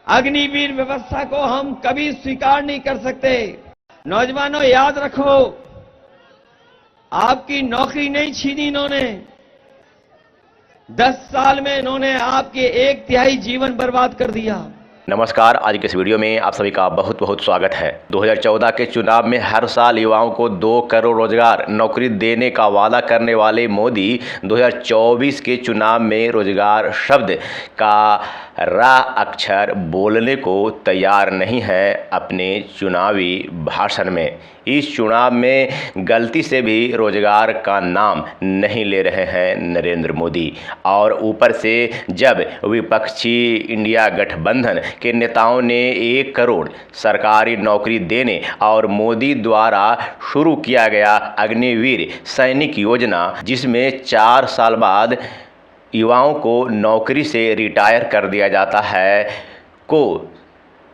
अग्निवीर व्यवस्था को हम कभी स्वीकार नहीं कर सकते। नौजवानों, याद रखो, आपकी नौकरी नहीं छीनी इन्होंने। 10 साल में इन्होंने आपके 1/3 जीवन बर्बाद कर दिया। नमस्कार, आज के इस वीडियो में आप सभी का बहुत बहुत स्वागत है। 2014 के चुनाव में हर साल युवाओं को 2 करोड़ रोजगार नौकरी देने का वादा करने वाले मोदी 2024 के चुनाव में रोजगार शब्द का रा अक्षर बोलने को तैयार नहीं है अपने चुनावी भाषण में। इस चुनाव में गलती से भी रोजगार का नाम नहीं ले रहे हैं नरेंद्र मोदी। और ऊपर से जब विपक्षी इंडिया गठबंधन के नेताओं ने 1 करोड़ सरकारी नौकरी देने और मोदी द्वारा शुरू किया गया अग्निवीर सैनिक योजना, जिसमें 4 साल बाद युवाओं को नौकरी से रिटायर कर दिया जाता है, को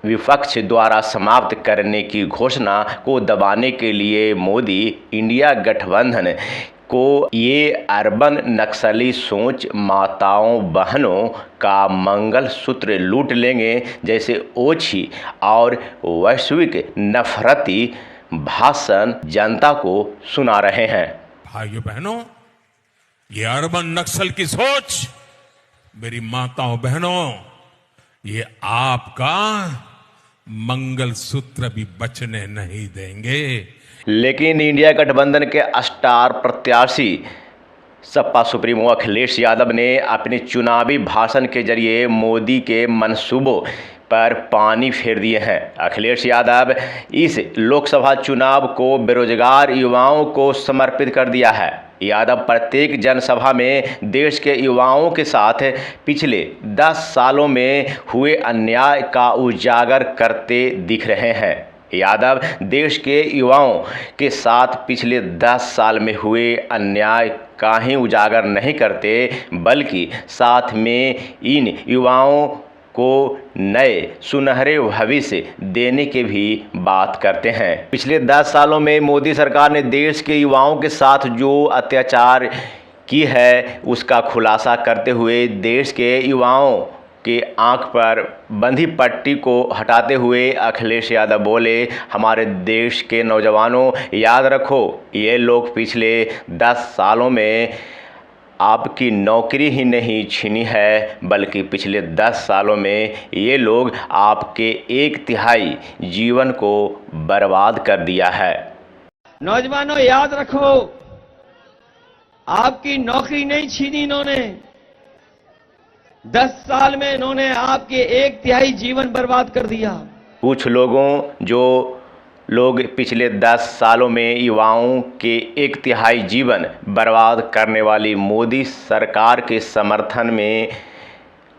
विपक्ष द्वारा समाप्त करने की घोषणा को दबाने के लिए मोदी इंडिया गठबंधन को ये अर्बन नक्सली सोच माताओं बहनों का मंगलसूत्र लूट लेंगे जैसे ओछी और वैश्विक नफरती भाषण जनता को सुना रहे हैं। भाइयों बहनों, ये अर्बन नक्सल की सोच मेरी माताओं बहनों, ये आपका मंगलसूत्र भी बचने नहीं देंगे। लेकिन इंडिया गठबंधन के स्टार प्रत्याशी सपा सुप्रीमो अखिलेश यादव ने अपने चुनावी भाषण के जरिए मोदी के मंसूबों पर पानी फेर दिए हैं। अखिलेश यादव इस लोकसभा चुनाव को बेरोजगार युवाओं को समर्पित कर दिया है। यादव प्रत्येक जनसभा में देश के युवाओं के साथ पिछले 10 सालों में हुए अन्याय का उजागर करते दिख रहे हैं। यादव देश के युवाओं के साथ पिछले 10 साल में हुए अन्याय का ही उजागर नहीं करते, बल्कि साथ में इन युवाओं को नए सुनहरे भविष्य देने के भी बात करते हैं। पिछले 10 सालों में मोदी सरकार ने देश के युवाओं के साथ जो अत्याचार की है उसका खुलासा करते हुए देश के युवाओं के आंख पर बंधी पट्टी को हटाते हुए अखिलेश यादव बोले, हमारे देश के नौजवानों, याद रखो, ये लोग पिछले 10 सालों में आपकी नौकरी ही नहीं छीनी है, बल्कि पिछले 10 सालों में ये लोग आपके 1/3 जीवन को बर्बाद कर दिया है। नौजवानों, याद रखो, आपकी नौकरी नहीं छीनी इन्होंने। 10 साल में इन्होंने आपके 1/3 जीवन बर्बाद कर दिया। कुछ लोग पिछले 10 सालों में युवाओं के 1/3 जीवन बर्बाद करने वाली मोदी सरकार के समर्थन में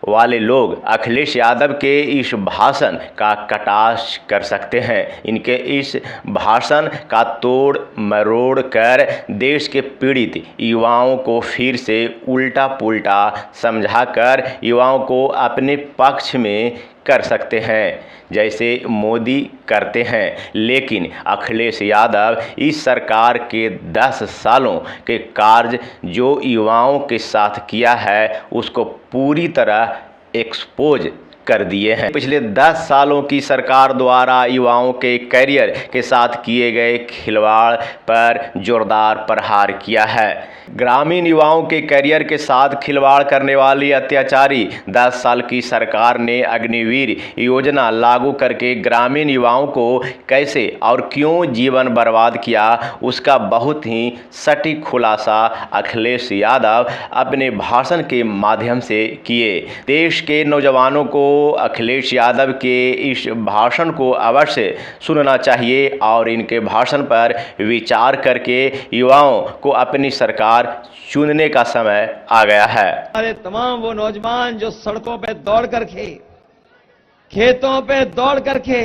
वाले लोग अखिलेश यादव के इस भाषण का कटाक्ष कर सकते हैं। इनके इस भाषण का तोड़ मरोड़ कर देश के पीड़ित युवाओं को फिर से उल्टा पुल्टा समझाकर युवाओं को अपने पक्ष में कर सकते हैं, जैसे मोदी करते हैं। लेकिन अखिलेश यादव इस सरकार के 10 सालों के कार्य जो युवाओं के साथ किया है उसको पूरी तरह एक्सपोज कर दिए हैं। पिछले 10 सालों की सरकार द्वारा युवाओं के करियर के साथ किए गए खिलवाड़ पर जोरदार प्रहार किया है। ग्रामीण युवाओं के करियर के साथ खिलवाड़ करने वाली अत्याचारी 10 साल की सरकार ने अग्निवीर योजना लागू करके ग्रामीण युवाओं को कैसे और क्यों जीवन बर्बाद किया, उसका बहुत ही सटीक खुलासा अखिलेश यादव अपने भाषण के माध्यम से किए। देश के नौजवानों को अखिलेश यादव के इस भाषण को अवश्य सुनना चाहिए और इनके भाषण पर विचार करके युवाओं को अपनी सरकार चुनने का समय आ गया है। हमारे तमाम वो नौजवान जो सड़कों पे दौड़ करके, खेतों पे दौड़ करके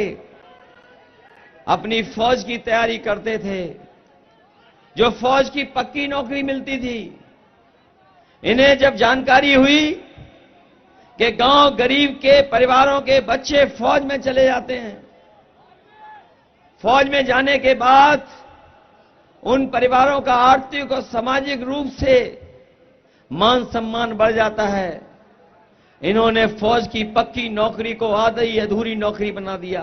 अपनी फौज की तैयारी करते थे, जो फौज की पक्की नौकरी मिलती थी, इन्हें जब जानकारी हुई कि गांव गरीब के परिवारों के बच्चे फौज में चले जाते हैं, फौज में जाने के बाद उन परिवारों का आर्थिक और सामाजिक रूप से मान सम्मान बढ़ जाता है। इन्होंने फौज की पक्की नौकरी को आधी अधूरी नौकरी बना दिया।